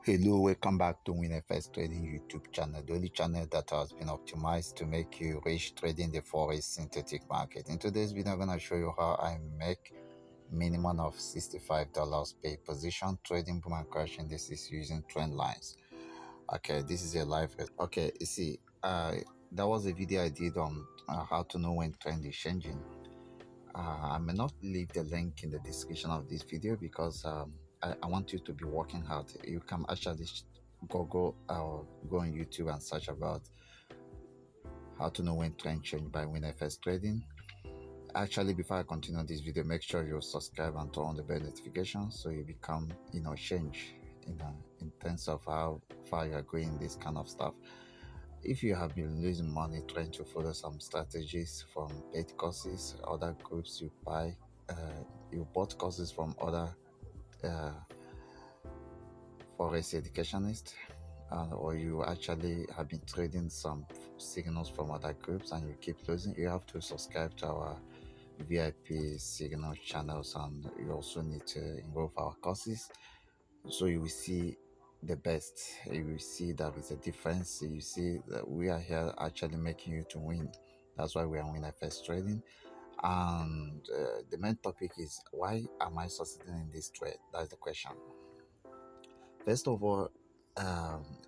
Hello, welcome back to WINFXTRADING YouTube channel, the only channel that has been optimized to make you rich trading the Forex synthetic market. In today's video, I'm going to show you how I make minimum of $65 per position trading Boomcrash Indices using Trendlines. Okay, this is a live. Okay, you see, that was a video I did on how to know when trend is changing. I may not leave the link in the description of this video because I want you to be working hard. You can actually go on YouTube and search about how to know when trend change by WINFXTRADING. Actually, before I continue this video, make sure you subscribe and turn on the bell notification so you become change in terms of how far you are going in this kind of stuff. If you have been losing money trying to follow some strategies from paid courses, other groups you buy, you bought courses from other Forex educationists, or you actually have been trading some signals from other groups and you keep losing, you have to subscribe to our VIP signal channels, and you also need to enroll for our courses so you will see the best. You will see that it's a difference. You see that we are here actually making you to win. That's why we are WINFXTRADING. And the main topic is, why am I succeeding in this trade? That's the question. First of all,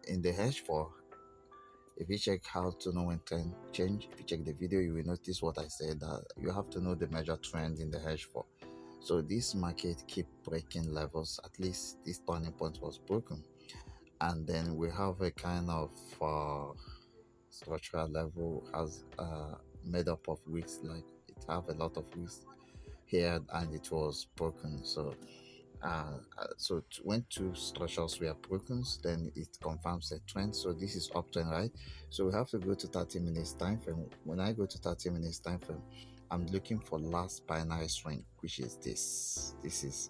in the H4, if you check how to know when trend change, if you check the video, you will notice what I said, that you have to know the major trend in the H4. So this market keep breaking levels. At least this turning point was broken, and then we have a kind of structural level has made up of wicks, like it have a lot of wicks here, and it was broken. So when two structures were broken, then it confirms a trend. So this is uptrend, right? So we have to go to 30 minutes time frame. When I go to 30 minutes time frame, I'm looking for last binary swing, which is this is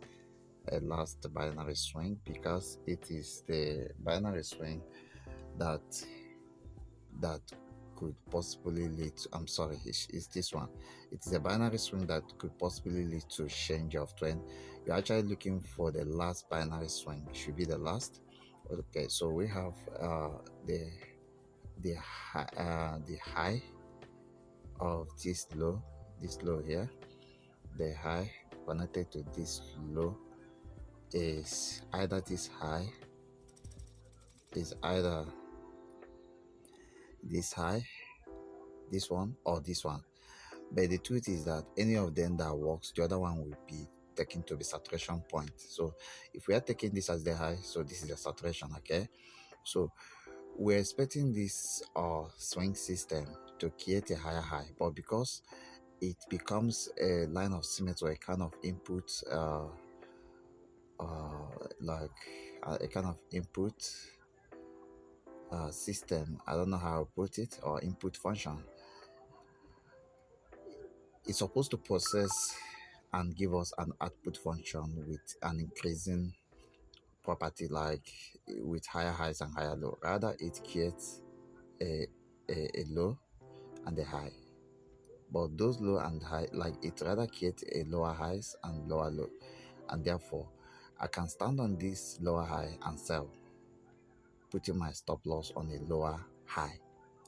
a last binary swing, because it is the binary swing that could possibly lead to, I'm sorry, it's this one. It is a binary swing that could possibly lead to change of trend. You're actually looking for the last binary swing. It should be the last. Okay, so we have the high of this low here. The high connected to this low is either this high, is either this high, this one, or this one. But the truth is that any of them that works, the other one will be taken to the saturation point. So if we are taking this as the high, so this is the saturation. Okay, so we're expecting this swing system to create a higher high, but because it becomes a line of symmetry, a kind of input, like a kind of input system, I don't know how to put it, or input function. It's supposed to process and give us an output function with an increasing property, like with higher highs and higher low. Rather, it creates a low and a high, but those low and high, like it rather creates a lower highs and lower low, and therefore I can stand on this lower high and sell, putting my stop loss on a lower high,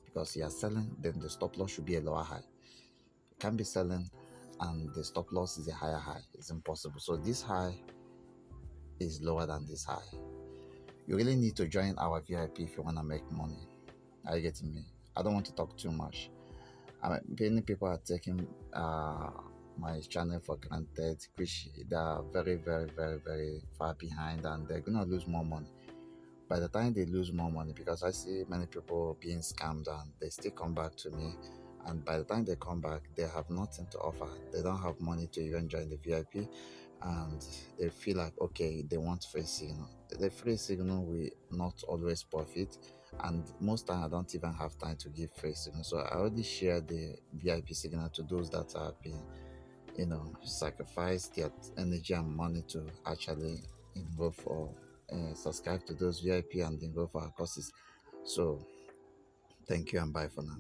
because you are selling, then the stop loss should be a lower high. You can't be selling and the stop loss is a higher high. It's impossible. So this high is lower than this high. You really need to join our VIP if you want to make money. Are you getting me? I don't want to talk too much. Many people are taking my channel for granted, which they are very, very, very, very far behind, and they're gonna lose more money. By the time they lose more money, because I see many people being scammed and they still come back to me, and by the time they come back, they have nothing to offer. They don't have money to even join the VIP, and they feel like, okay, they want free signal. The free signal will not always profit, and most time I don't even have time to give free signal. So I already share the VIP signal to those that have been sacrifice their energy and money to actually enroll for subscribe to those VIP and enroll for our courses. So thank you and bye for now.